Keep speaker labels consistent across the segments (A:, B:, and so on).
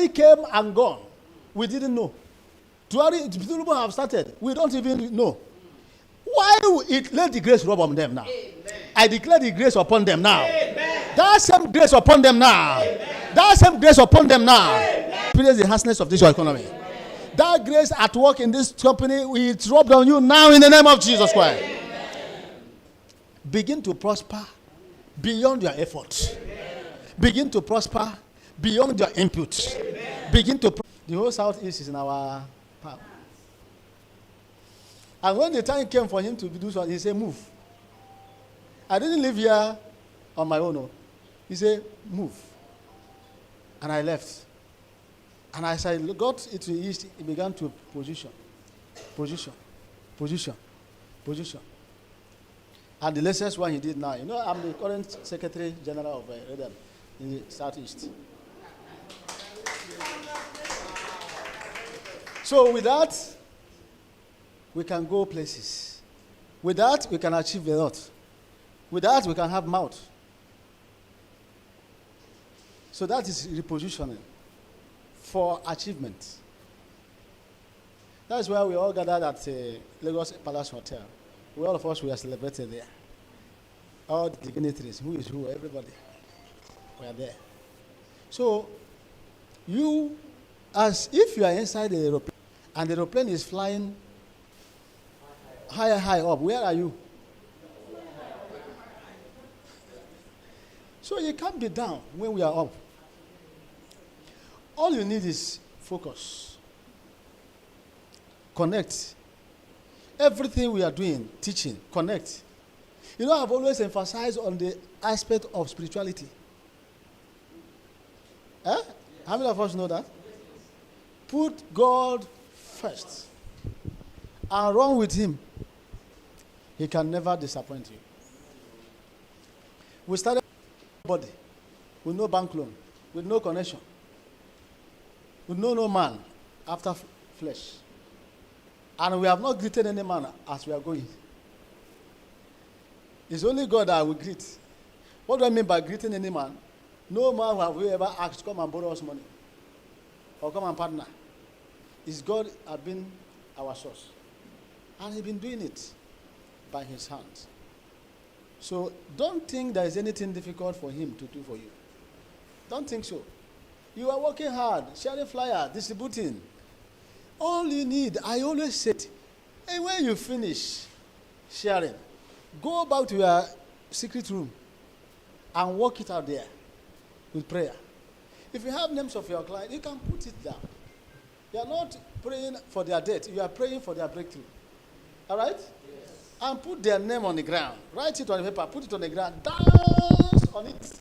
A: January came and gone. We didn't know. People have started. We don't even know. Why let the grace rub on them now? Amen. I declare the grace upon them now. Amen. That same grace upon them now. Amen. That same grace upon them now. Experience the harshness of this economy. Amen. That grace at work in this company, it's rubbed on you now in the name of Jesus Christ. Amen. Begin to prosper beyond your effort. Amen. Begin to prosper beyond your input. Amen. Begin to the whole Southeast is in our power. And when the time came for him to do something, he said, move. I didn't live here on my own. No. He said, move. And I left. And as I got into the east, he began to position. And the latest one he did now, I'm the current Secretary General of Redem in the Southeast. So with that, we can go places. With that, we can achieve a lot. With that, we can have mouth. So that is repositioning for achievement. That's why we all gathered at Lagos Palace Hotel. All of us were celebrated there. All the dignitaries, who is who, everybody were there. So, as if you are inside the aeroplane, and the aeroplane is flying high up, where are you? So you can't be down when we are up. All you need is focus. Connect. Everything we are doing, teaching, connect. I've always emphasized on the aspect of spirituality. How many of us know that? Put God first and run with him. He can never disappoint you. We started body with no bank loan, with no connection, with no man after flesh. And we have not greeted any man as we are going. It's only God that will greet. What do I mean by greeting any man? No man have we ever asked, come and borrow us money. Or come and partner. It's God have been our source. And he's been doing it by his hands. So don't think there is anything difficult for him to do for you. Don't think so. You are working hard, sharing flyers, distributing. All you need, I always said, and when you finish sharing, go back to your secret room and work it out there with prayer. If you have names of your client, you can put it down. You are not praying for their death, you are praying for their breakthrough. All right? Yes. And put their name on the ground. Write it on the paper, put it on the ground, dance on it.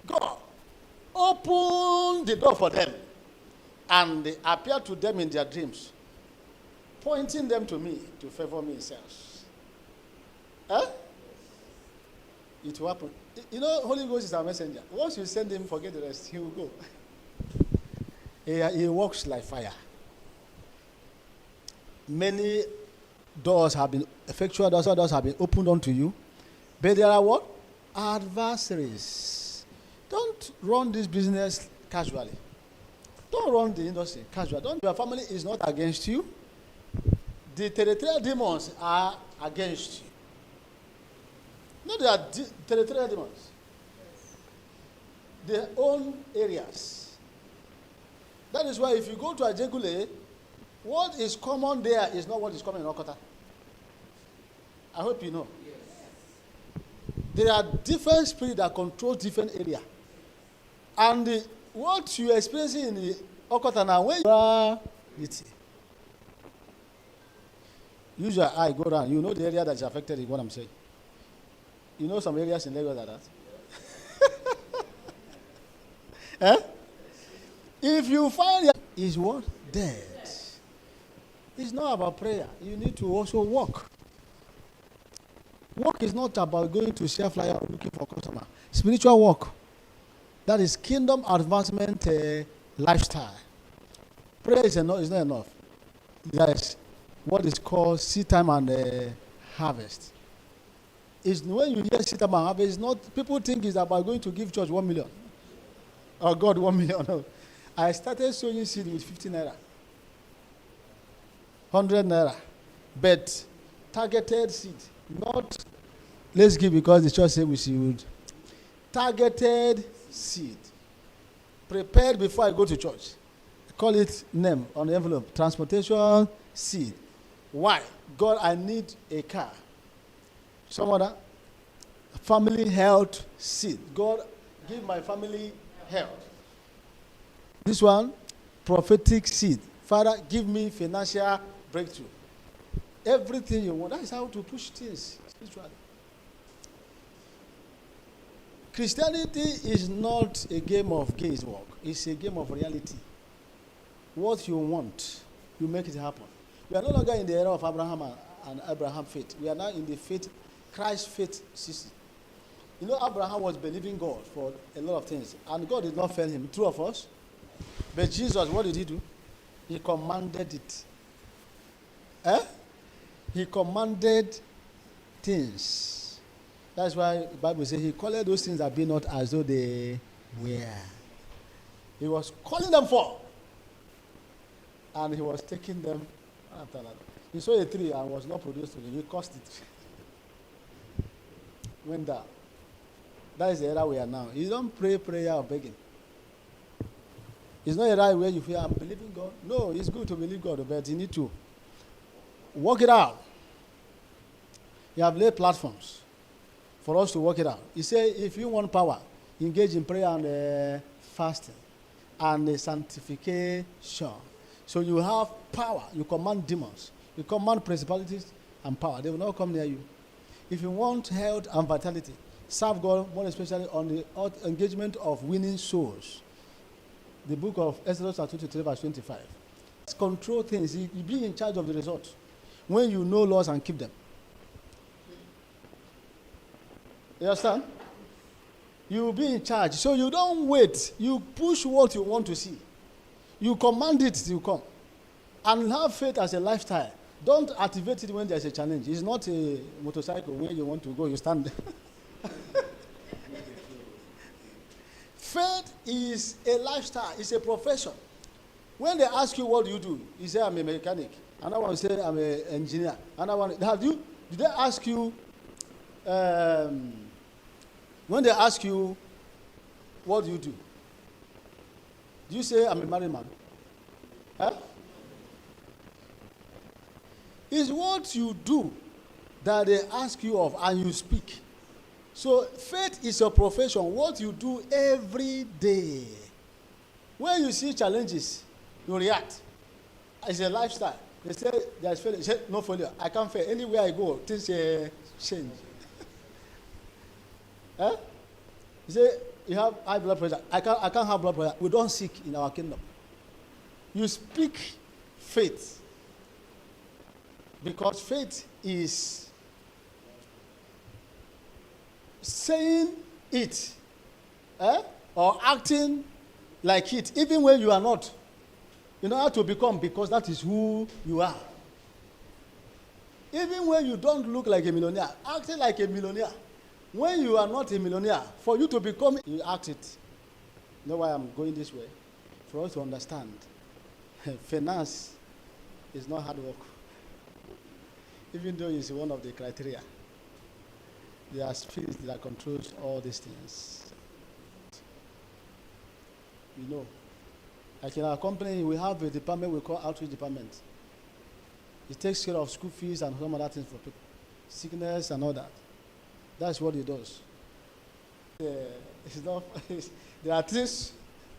A: God, open the door for them and appear to them in their dreams, pointing them to me to favor me in sales. It will happen. Holy Ghost is our messenger. Once you send him, forget the rest. He will go. He works like fire. Many doors have been, effectual doors have been opened unto you. But there are what? Adversaries. Don't run this business casually. Don't run the industry casually. Your family is not against you. The territorial demons are against you. No, they are territorial demons. Their own areas. That is why if you go to Ajegule, what is common there is not what is common in Okota. I hope you know. Yes. There are different spirits that control different areas. And what you are experiencing in the Okota now, when you are use your eye, go around. You know the area that is affected is what I'm saying. You know some areas in Lagos like that? If you find is what? Dead. It's not about prayer. You need to also walk. Work is not about going to share flyer or looking for customer. Spiritual work. That is kingdom advancement lifestyle. Prayer is not enough. There is what is called seed time and harvest. It's when you hear seed time and harvest, it's not, people think it's about going to give church 1 million. or God 1 million. No. I started sowing seed with 50 naira, 100 naira, but targeted seed, not let's give because the church said we should. Targeted seed, prepared before I go to church. I call it name on the envelope, transportation seed. Why? God, I need a car. Some other family health seed. God, give my family health. This one, prophetic seed. Father, give me financial breakthrough. Everything you want. That is how to push things spiritually. Christianity is not a game of guesswork. It's a game of reality. What you want, you make it happen. We are no longer in the era of Abraham and Abraham faith. We are now in the faith, Christ faith system. You know, Abraham was believing God for a lot of things, and God did not fail him. True of us. But Jesus, what did he do? He commanded it. He commanded things. That's why the Bible says he called those things that be not as though they were. He was calling them forth. And he was taking them after that. He saw a tree and was not produced to him. He cursed it. Went down. That is the era we are now. You don't pray prayer of begging. It's not a right where you feel, I'm believing God. No, it's good to believe God, but you need to work it out. You have laid platforms for us to work it out. He said, if you want power, engage in prayer and fasting and sanctification. So you have power. You command demons. You command principalities and power. They will not come near you. If you want health and vitality, serve God, more especially on the engagement of winning souls. The book of Exodus 23 verse 25. Control things. You be in charge of the result when you know laws and keep them. You understand? You will be in charge. So you don't wait. You push what you want to see. You command it to come. And have faith as a lifestyle. Don't activate it when there's a challenge. It's not a motorcycle where you want to go, you stand. Faith is a lifestyle. It's a profession. When they ask you what do you do, you say I'm a mechanic. Another one say I'm an engineer. Another one, did they ask you when they ask you what do you do? Do you say I'm a married man? Huh? It's what you do that they ask you of and you speak. So faith is a profession, what you do every day. When you see challenges, you react. It's a lifestyle. They say there's failure. They say no failure. I can't fail. Anywhere I go, things change. You say you have high blood pressure. I can't have blood pressure. We don't seek in our kingdom. You speak faith. Because faith is saying it or acting like it, even when you are not. You know how to become, because that is who you are. Even when you don't look like a millionaire, acting like a millionaire. When you are not a millionaire, for you to become, you act it. You know why I'm going this way? For us to understand, finance is not hard work. Even though it's one of the criteria. There are spirits that controls all these things. You know, like in our company, we have a department we call outreach department. It takes care of school fees and some other things for people, sickness and all that. That's what it does. It's not. There are things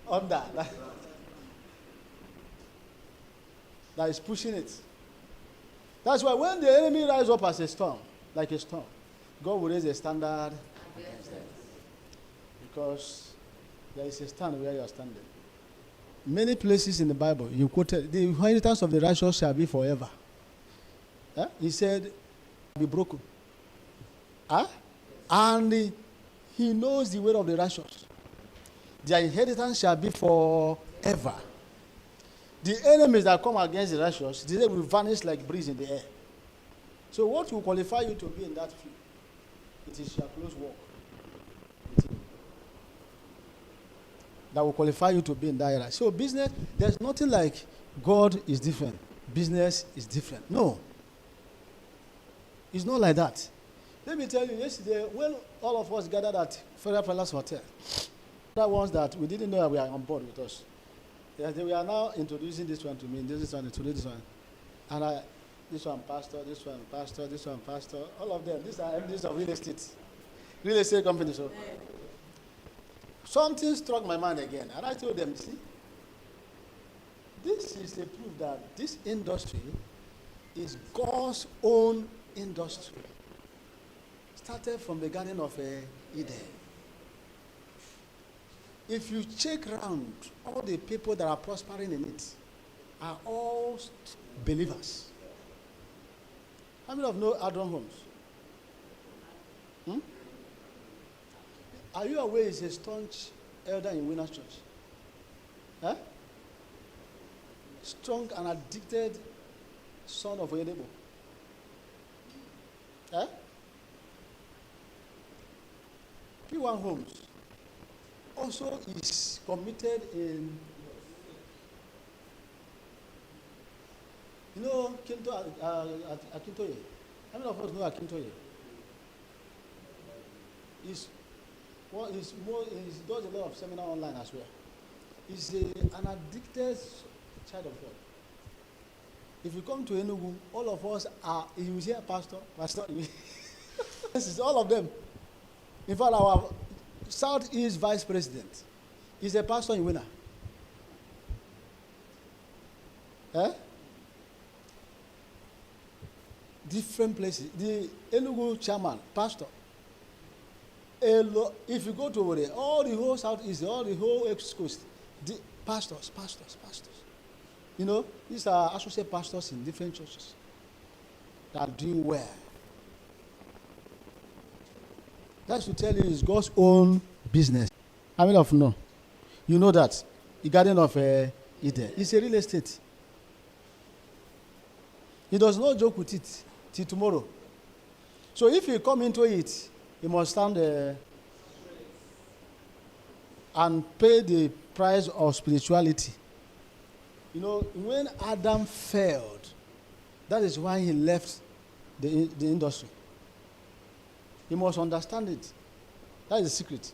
A: under that is pushing it. That's why when the enemy rises up as a storm, like a storm, God will raise a standard against them. Because there is a stand where you are standing. Many places in the Bible, you quoted, the inheritance of the righteous shall be forever. He said, be broken. And he knows the way of the righteous. Their inheritance shall be forever. The enemies that come against the righteous, they will vanish like breeze in the air. So what will qualify you to be in that field? It is your close walk. that will qualify you to be in that area. So business, there's nothing like God is different. Business is different. No. It's not like that. Let me tell you, yesterday, when all of us gathered at Federal Palace Hotel, the ones that we didn't know that we are on board with us. Yes, we are now introducing this one to me, this one, introduce this one. And this one pastor, this one pastor, this one pastor, all of them. These are MDs of real estate companies. So something struck my mind again, and I told them, see, this is a proof that this industry is God's own industry. Started from the Garden of Eden. If you check around, all the people that are prospering in it are all believers. How many of you know Adron Homes? Are you aware he's a staunch elder in Winners Church? Huh? Strong and addicted son of Oyedebo. Huh? P1 Homes also is committed in, you know, Akintoye. How many of us know Akintoye? He does a lot of seminar online as well. He's an addicted child of God. If you come to Enugu, all of us are, you hear pastor, this is all of them. In fact, our Southeast Vice President is a pastor in Winner. Eh? Different places. The Enugu chairman, pastor. If you go to over there, all the whole Southeast, all the whole East Coast, the pastors. You know, these are associate pastors in different churches that are doing well. That's to tell you it's God's own business. How many of you know? You know that the Garden of Eden is a real estate. He does not joke with it till tomorrow. So if you come into it, you must stand and pay the price of spirituality. You know, when Adam failed, that is why he left the industry. You must understand it. That is the secret.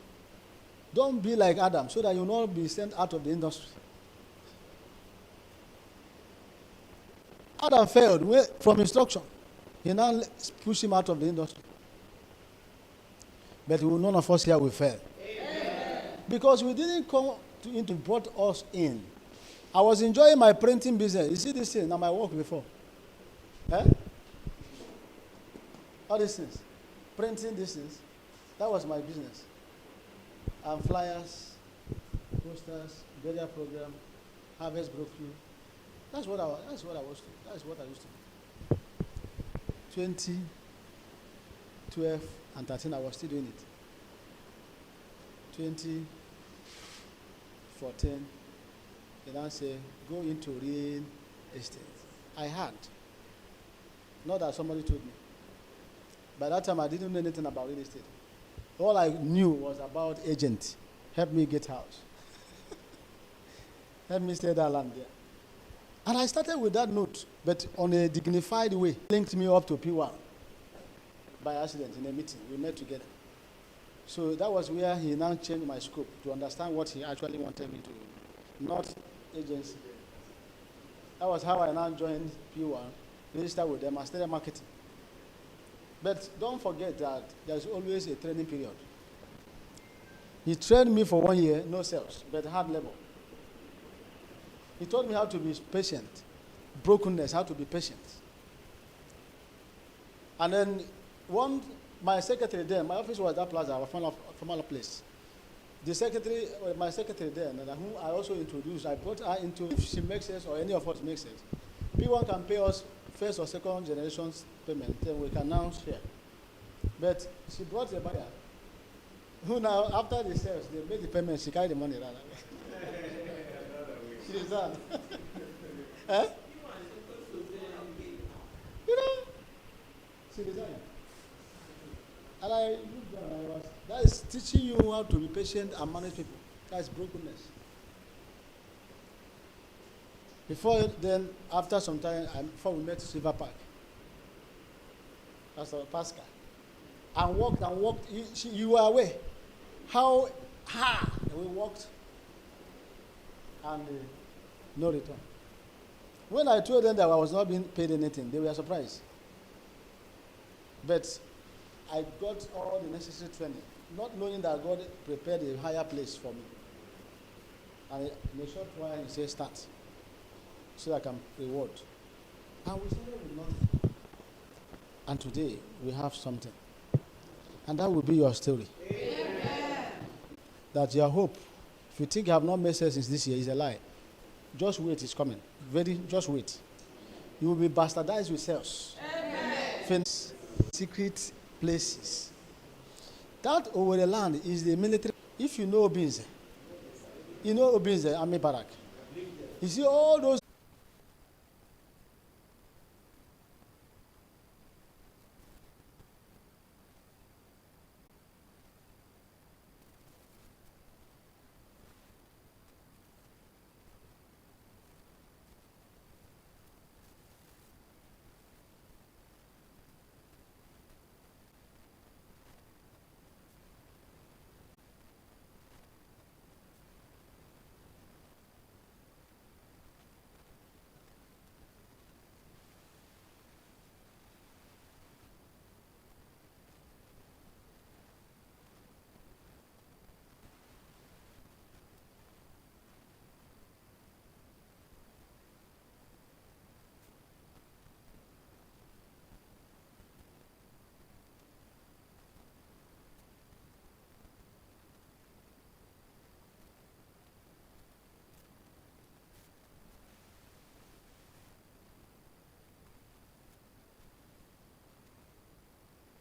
A: Don't be like Adam so that you will not be sent out of the industry. Adam failed from instruction. He now pushed him out of the industry. But none of us here will fail. Amen. Because we didn't come to brought us in. I was enjoying my printing business. You see this thing, now my work before. Eh? All these things. Printing these things. That was my business. And flyers, posters, burial program, harvest brokerage. That's what I used to do. 2012 and 13, I was still doing it. 2014, they now say, go into real estate. I had. Not that somebody told me. By that time, I didn't know anything about real estate. All I knew was about agent. Help me get house. Help me stay that land there. And I started with that note, but on a dignified way. Linked me up to P1 by accident in a meeting. We met together. So that was where he now changed my scope to understand what he actually wanted me to do, not agency. That was how I now joined P1, registered with them, and started marketing. But don't forget that there's always a training period. He trained me for 1 year, no sales, but hard labor. He taught me how to be patient, brokenness, how to be patient. And then my secretary there, my office was that plaza, our former place. My secretary there, and whom I also introduced, I brought her into, if she makes sense or any of us makes sense, P1 can pay us first or second generation's payment, then we can now share. But she brought a buyer who now, after the sales, they made the payment, she carried the money around. She resigned. Eh? You know, she resigned. And I looked down, that is teaching you how to be patient and manage people. That's brokenness. Before then, after some time, before we met Silver Park, Pastor Pascal, and walked. You were aware how hard we walked, and no return. When I told them that I was not being paid anything, they were surprised. But I got all the necessary training, not knowing that God prepared a higher place for me. And in a short while, he said, start, so I can reward. And we started with nothing. And today, we have something. And that will be your story. Amen. That your hope, if you think you have not made sense since this year, is a lie. Just wait, it's coming. Just wait. You will be bastardized with sales. Amen. Secret places. That over the land is the military. If you know Obinze, you know Obinze Army Barrack. You see all those